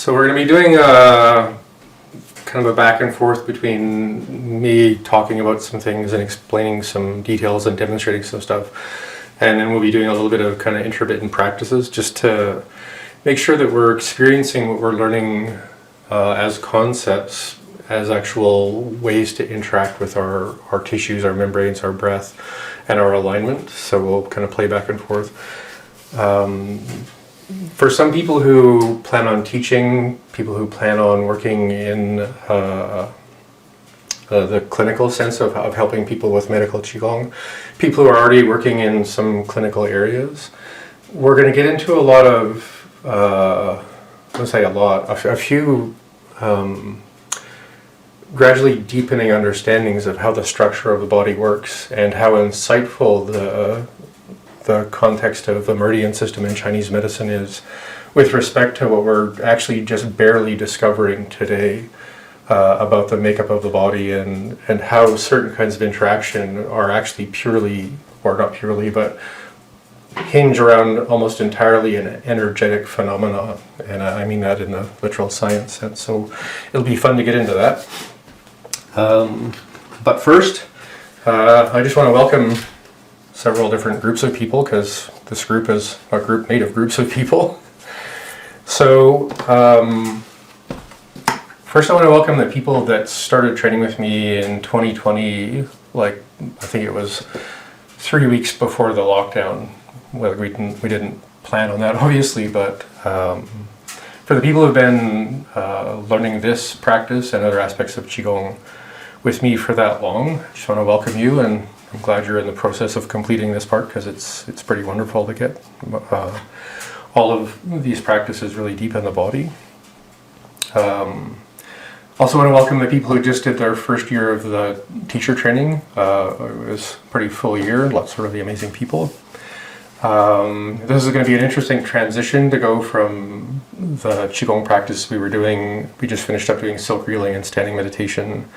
So we're going to be doing kind of a back and forth between me talking about some things and explaining some details and demonstrating some stuff. And then we'll be doing a little bit of kind of intermittent practices just to make sure that we're experiencing what we're learning as concepts, as actual ways to interact with our tissues, our membranes, our breath, and our alignment. So we'll kind of play back and forth. For some people who plan on teaching, people who plan on working in the clinical sense of helping people with medical Qi Gong, people who are already working in some clinical areas, we're going to get into a lot of, a few gradually deepening understandings of how the structure of the body works and how insightful the context of the meridian system in Chinese medicine is with respect to what we're actually just barely discovering today about the makeup of the body and how certain kinds of interaction are actually purely, or not purely, but hinge around almost entirely an energetic phenomena. And I mean that in the literal science sense. So it'll be fun to get into that. But first, I just want to welcome several different groups of people, because this group is a group made of groups of people. So first I want to welcome the people that started training with me in 2020, like I think it was 3 weeks before the lockdown. Well, we didn't plan on that obviously, but for the people who've been learning this practice and other aspects of Qigong with me for that long, I just want to welcome you, and I'm glad you're in the process of completing this part, because it's pretty wonderful to get all of these practices really deep in the body. Also want to welcome the people who just did their first year of the teacher training. It was a pretty full year, lots of really amazing people. This is going to be an interesting transition to go from the Qigong practice we were doing. We just finished up doing silk reeling and standing meditation.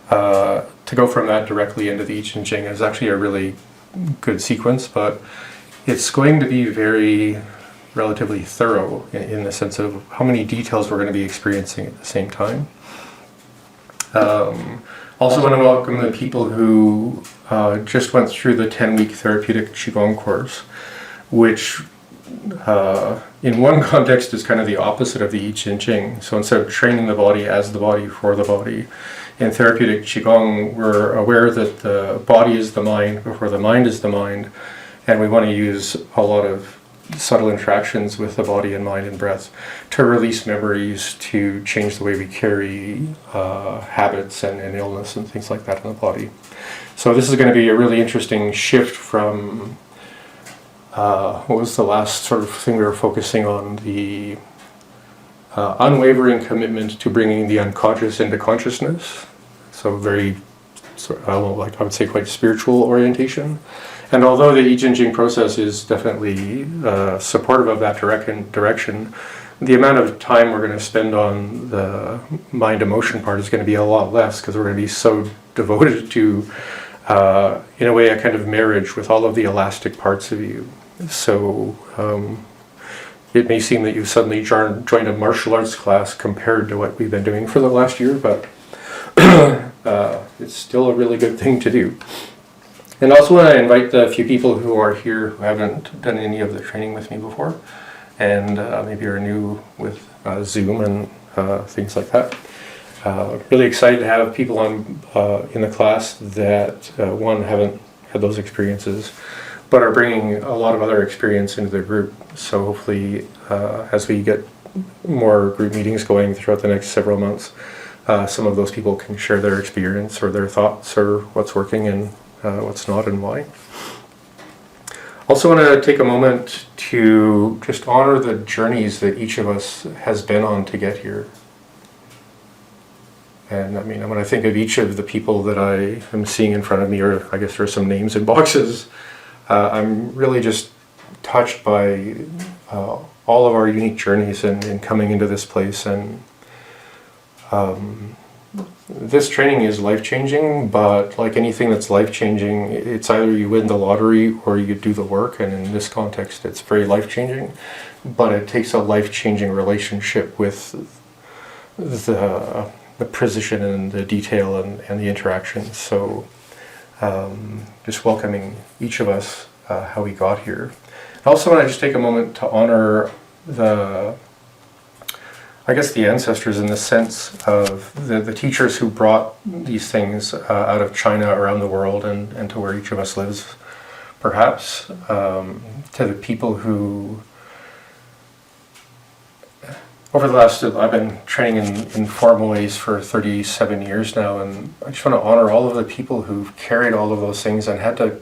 To go from that directly into the Yi Jin Jing is actually a really good sequence, but it's going to be very relatively thorough in the sense of how many details we're going to be experiencing at the same time. Also want to welcome the people who just went through the 10-week therapeutic Qigong course, which in one context is kind of the opposite of the Yi Jin Jing. So instead of training the body as the body for the body, in therapeutic Qigong we're aware that the body is the mind before the mind is the mind, and we want to use a lot of subtle interactions with the body and mind and breath to release memories, to change the way we carry habits and illness and things like that in the body. So this is going to be a really interesting shift from what was the last sort of thing we were focusing on, the unwavering commitment to bringing the unconscious into consciousness. So very, I would say quite spiritual orientation. And although the Yi Jin Jing process is definitely supportive of that direction, the amount of time we're going to spend on the mind-emotion part is going to be a lot less, because we're going to be so devoted to, in a way, a kind of marriage with all of the elastic parts of you. So it may seem that you've suddenly joined a martial arts class compared to what we've been doing for the last year, but it's still a really good thing to do. And also want to invite the few people who are here who haven't done any of the training with me before, and maybe are new with Zoom and things like that. Really excited to have people on in the class that one, haven't had those experiences, but are bringing a lot of other experience into the group. So hopefully as we get more group meetings going throughout the next several months, some of those people can share their experience or their thoughts or what's working and what's not and why. Also want to take a moment to just honor the journeys that each of us has been on to get here. And I mean, when I think of each of the people that I am seeing in front of me, or I guess there are some names in boxes, I'm really just touched by all of our unique journeys in coming into this place and this training is life-changing, but like anything that's life-changing, it's either you win the lottery or you do the work, and in this context it's very life-changing, but it takes a life-changing relationship with the precision and the detail and the interactions. So just welcoming each of us how we got here. I also want to just take a moment to honor the ancestors, in the sense of the teachers who brought these things out of China around the world and to where each of us lives, perhaps, to the people who, over the last, I've been training in formal ways for 37 years now, and I just want to honor all of the people who've carried all of those things and had to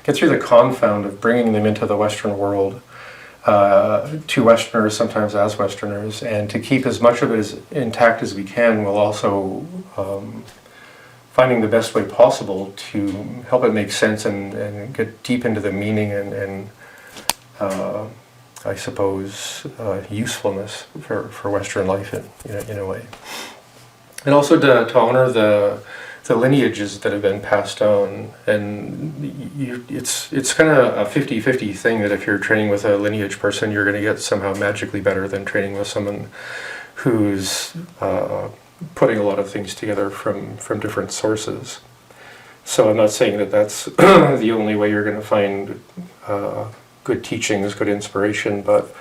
get through the confound of bringing them into the Western world, to Westerners, sometimes as Westerners, and to keep as much of it as intact as we can, while also finding the best way possible to help it make sense and get deep into the meaning and I suppose, usefulness for Western life in a way. And also to honor the lineages that have been passed on. And it's kind of a 50-50 thing, that if you're training with a lineage person, you're going to get somehow magically better than training with someone who's putting a lot of things together from different sources. So I'm not saying that that's the only way you're going to find good teachings, good inspiration, but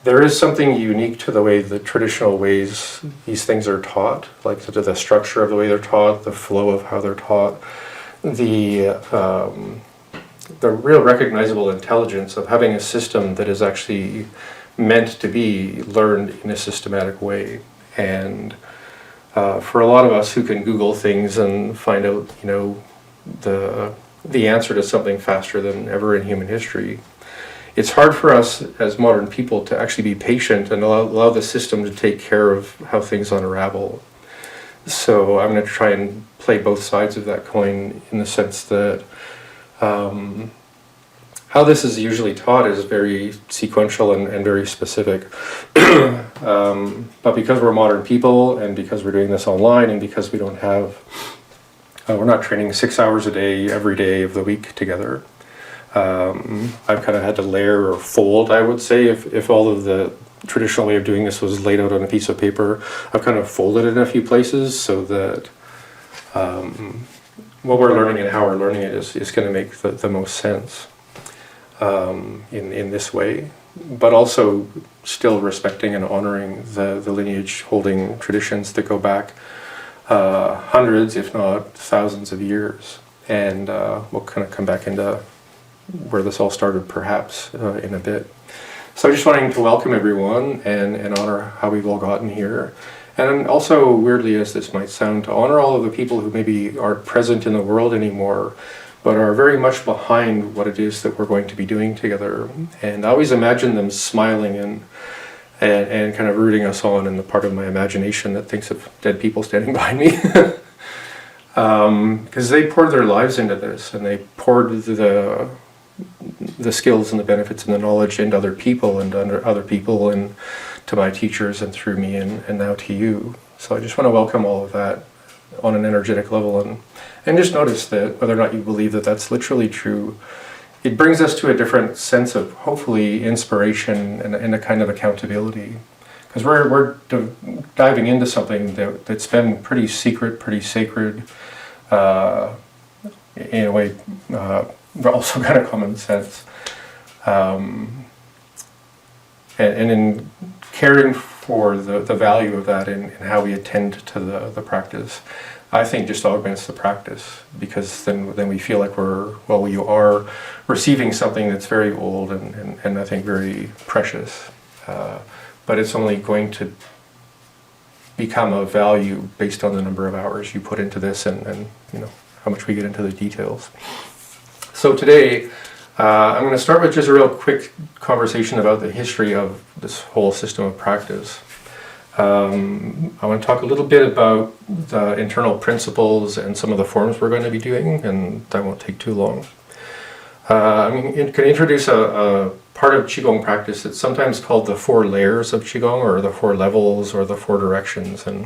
there is something unique to the way, the traditional ways these things are taught, like the structure of the way they're taught, the flow of how they're taught, the real recognizable intelligence of having a system that is actually meant to be learned in a systematic way. And for a lot of us who can Google things and find out, the answer to something faster than ever in human history, it's hard for us as modern people to actually be patient and allow the system to take care of how things unravel. So I'm going to try and play both sides of that coin, in the sense that how this is usually taught is very sequential and very specific. But because we're modern people, and because we're doing this online, and because we don't have, we're not training 6 hours a day every day of the week together, I've kind of had to layer or fold, I would say, if all of the traditional way of doing this was laid out on a piece of paper, I've kind of folded it in a few places so that what we're learning and how we're learning it is going to make the most sense in this way, but also still respecting and honoring the lineage holding traditions that go back hundreds, if not thousands of years. And we'll kind of come back into where this all started, perhaps, in a bit. So I just wanting to welcome everyone and honor how we've all gotten here. And also, weirdly as this might sound, to honor all of the people who maybe aren't present in the world anymore, but are very much behind what it is that we're going to be doing together. And I always imagine them smiling and kind of rooting us on in the part of my imagination that thinks of dead people standing behind me. Because they poured their lives into this, and they poured the skills and the benefits and the knowledge into other people and under other people, and to my teachers, and through me, and now to you. So I just want to welcome all of that on an energetic level, and just notice that whether or not you believe that that's literally true, it brings us to a different sense of, hopefully, inspiration and a kind of accountability. Because we're diving into something that's been pretty secret, pretty sacred, in a way, but also kind of common sense. And in caring for the value of that and how we attend to the practice, I think just augments the practice, because then we feel like you are receiving something that's very old and I think very precious. But it's only going to become of value based on the number of hours you put into this and how much we get into the details. So today, I'm going to start with just a real quick conversation about the history of this whole system of practice. I want to talk a little bit about the internal principles and some of the forms we're going to be doing, and that won't take too long. I'm going to introduce a part of Qigong practice. It's sometimes called the 4 layers of Qigong, or the 4 levels, or the 4 directions. And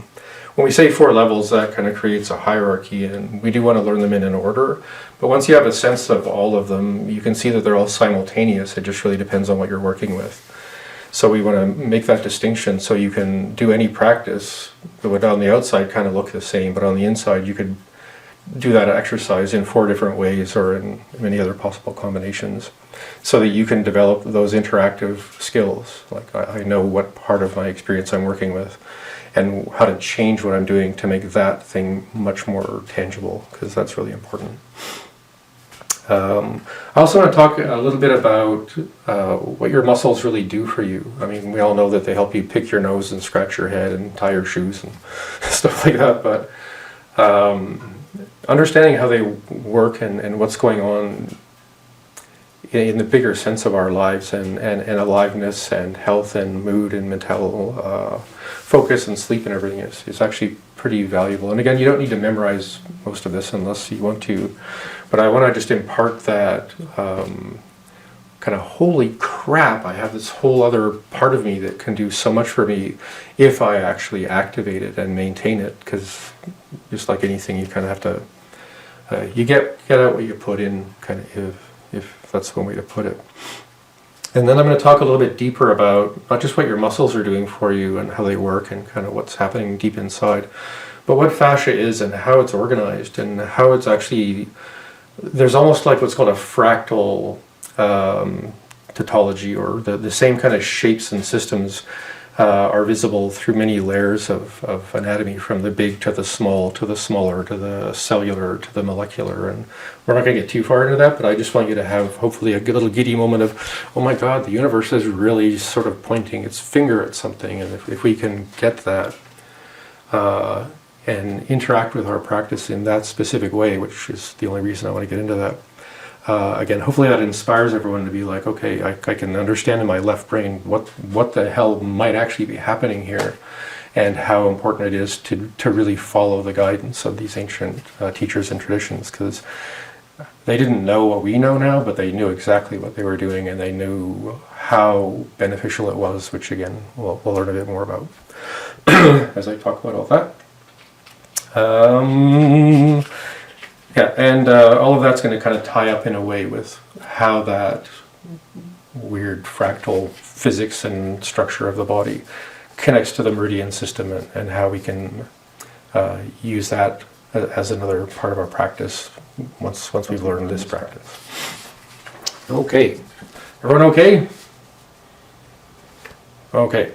when we say 4 levels, that kind of creates a hierarchy, and we do want to learn them in an order. But once you have a sense of all of them, you can see that they're all simultaneous. It just really depends on what you're working with. So we want to make that distinction so you can do any practice that would on the outside kind of look the same, but on the inside you could do that exercise in 4 different ways, or in many other possible combinations, so that you can develop those interactive skills. Like I know what part of my experience I'm working with, and how to change what I'm doing to make that thing much more tangible, because that's really important. I also want to talk a little bit about what your muscles really do for you. I mean, we all know that they help you pick your nose and scratch your head and tie your shoes and stuff like that, but understanding how they work and what's going on in the bigger sense of our lives, and aliveness and health and mood and mental focus and sleep and everything is actually pretty valuable. And again, you don't need to memorize most of this unless you want to, but I want to just impart that kind of, holy crap, I have this whole other part of me that can do so much for me if I actually activate it and maintain it, because just like anything, you kind of have to, you get out what you put in, kind of, if that's one way to put it. And then I'm going to talk a little bit deeper about not just what your muscles are doing for you and how they work and kind of what's happening deep inside, but what fascia is and how it's organized and how it's actually, there's almost like what's called a fractal tautology, or the same kind of shapes and systems are visible through many layers of anatomy, from the big to the small, to the smaller, to the cellular, to the molecular. And we're not going to get too far into that, but I just want you to have hopefully a good little giddy moment of, oh my God, the universe is really sort of pointing its finger at something. And if we can get that and interact with our practice in that specific way, which is the only reason I want to get into that. Again, hopefully that inspires everyone to be like, okay, I can understand in my left brain what the hell might actually be happening here, and how important it is to really follow the guidance of these ancient teachers and traditions, because they didn't know what we know now, but they knew exactly what they were doing, and they knew how beneficial it was, which again, we'll learn a bit more about as I talk about all that. Yeah, and all of that's going to kind of tie up in a way with how that weird fractal physics and structure of the body connects to the meridian system, and how we can use that as another part of our practice once we've learned this practice. Okay, everyone okay? Okay,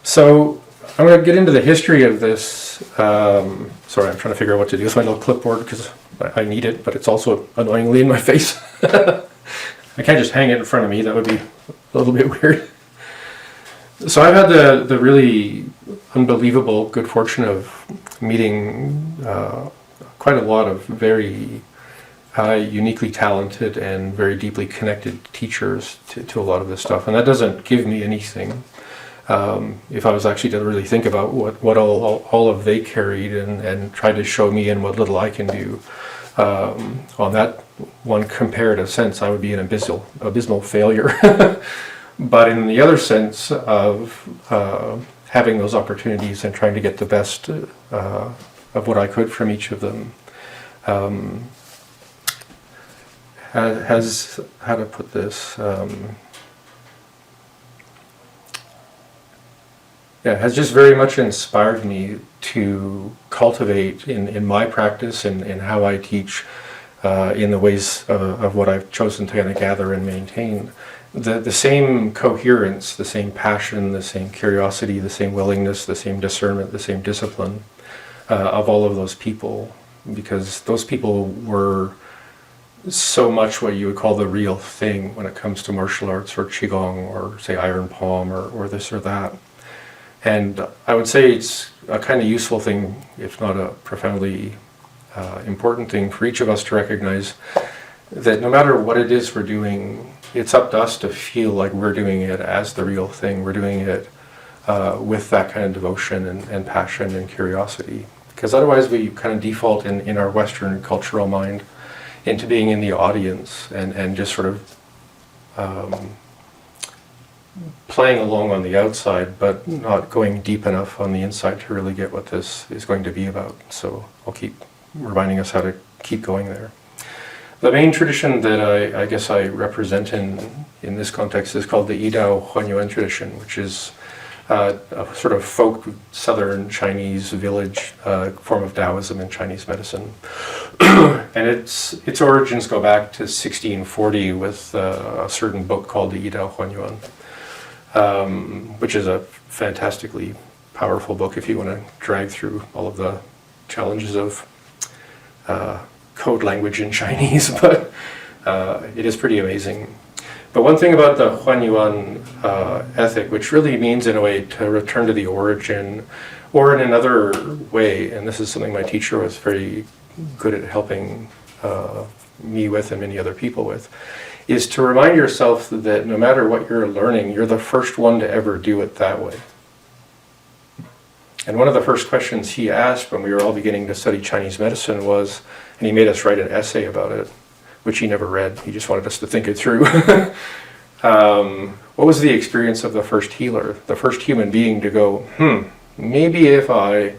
so I'm going to get into the history of this. Sorry, I'm trying to figure out what to do with my little clipboard, because I need it, but it's also annoyingly in my face. I can't just hang it in front of me. That would be a little bit weird. So I've had the really unbelievable good fortune of meeting quite a lot of very uniquely talented and very deeply connected teachers to a lot of this stuff. And that doesn't give me anything. If I was actually to really think about what all of they carried and tried to show me and what little I can do, on that one comparative sense, I would be an abysmal failure. But in the other sense of having those opportunities and trying to get the best of what I could from each of them, has, how to put this, has just very much inspired me to cultivate in my practice and in how I teach, in the ways of what I've chosen to kind of gather and maintain, the same coherence, the same passion, the same curiosity, the same willingness, the same discernment, the same discipline of all of those people, because those people were so much what you would call the real thing when it comes to martial arts or Qigong or say Iron Palm or this or that. And I would say it's a kind of useful thing, if not a profoundly important thing for each of us to recognize that no matter what it is we're doing, it's up to us to feel like we're doing it as the real thing. We're doing it with that kind of devotion and passion and curiosity. Because otherwise we kind of default in our Western cultural mind into being in the audience and just sort of playing along on the outside, but not going deep enough on the inside to really get what this is going to be about. So I'll keep reminding us how to keep going there. The main tradition that I guess I represent in this context is called the Yidao Huanyuan tradition, which is a sort of folk southern Chinese village form of Taoism in Chinese medicine. And its origins go back to 1640 with a certain book called the Yidao Huanyuan, which is a fantastically powerful book if you want to drag through all of the challenges of code language in Chinese, but it is pretty amazing. But one thing about the Huanyuan ethic, which really means in a way to return to the origin, or in another way, and this is something my teacher was very good at helping me with and many other people with, is to remind yourself that no matter what you're learning, you're the first one to ever do it that way. And one of the first questions he asked when we were all beginning to study Chinese medicine was, and he made us write an essay about it, which he never read, he just wanted us to think it through. What was the experience of the first healer, the first human being to go, maybe if I,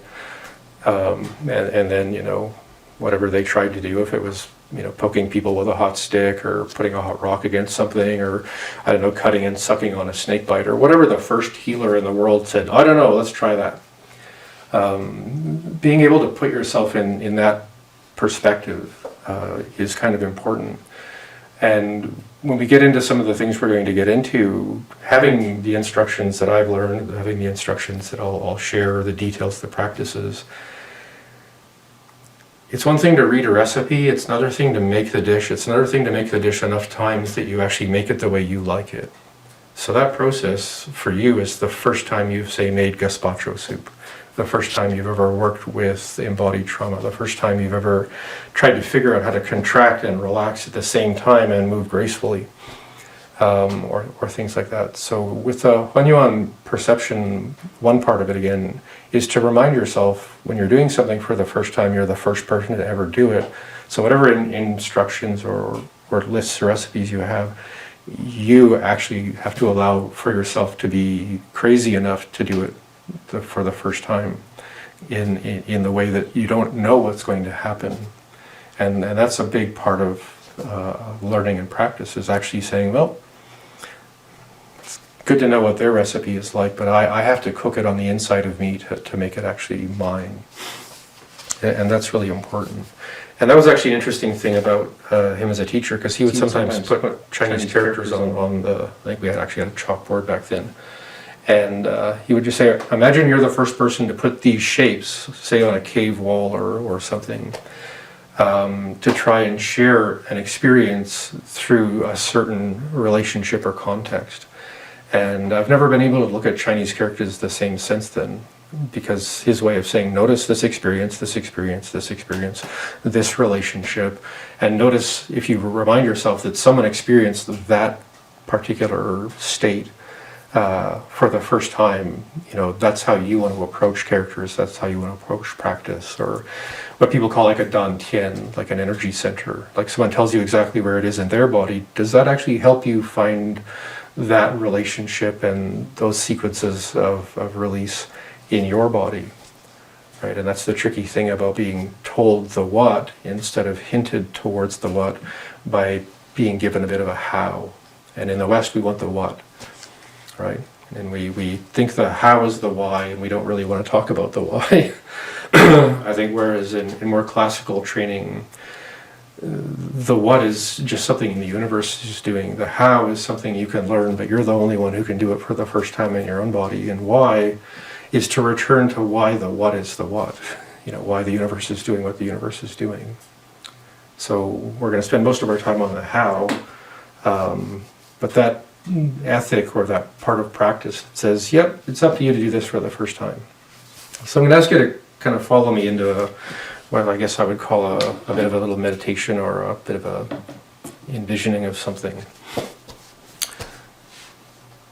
and then, you know, whatever they tried to do, if it was, you know, poking people with a hot stick or putting a hot rock against something, or, I don't know, cutting and sucking on a snake bite, or whatever the first healer in the world said, I don't know, let's try that. Being able to put yourself in that perspective is kind of important. And when we get into some of the things we're going to get into, having the instructions that I've learned, having the instructions that I'll share, the details, the practices, it's one thing to read a recipe, it's another thing to make the dish, it's another thing to make the dish enough times that you actually make it the way you like it. So that process for you is the first time you've, say, made gazpacho soup, the first time you've ever worked with embodied trauma, the first time you've ever tried to figure out how to contract and relax at the same time and move gracefully, or things like that. So with the Huanyuan perception, one part of it again is to remind yourself when you're doing something for the first time, you're the first person to ever do it. So whatever instructions or lists or recipes you have, you actually have to allow for yourself to be crazy enough to do it for the first time in the way that you don't know what's going to happen. And that's a big part of learning and practice, is actually saying, well, it's good to know what their recipe is like, but I have to cook it on the inside of me to make it actually mine. And that's really important. And that was actually an interesting thing about him as a teacher, because he would sometimes put Chinese characters on the, I think we actually had a chalkboard back then. And he would just say, imagine you're the first person to put these shapes, say on a cave wall or something, to try and share an experience through a certain relationship or context. And I've never been able to look at Chinese characters the same since then, because his way of saying, notice this experience, this experience, this experience, this relationship, and notice, if you remind yourself that someone experienced that particular state for the first time, you know, that's how you want to approach characters, that's how you want to approach practice, or what people call like a dantian, like an energy center. Like someone tells you exactly where it is in their body, does that actually help you find that relationship and those sequences of release in your body, right? And that's the tricky thing about being told the what instead of hinted towards the what by being given a bit of a how. And in the West, we want the what, right? And we think the how is the why, and we don't really want to talk about the why. I think whereas in more classical training, the what is just something the universe is doing. The how is something you can learn, but you're the only one who can do it for the first time in your own body. And why is to return to why the what is the what. You know, why the universe is doing what the universe is doing. So we're going to spend most of our time on the how, but that ethic or that part of practice says, yep, it's up to you to do this for the first time. So I'm going to ask you to kind of follow me into what I guess I would call a bit of a little meditation, or a bit of a envisioning of something.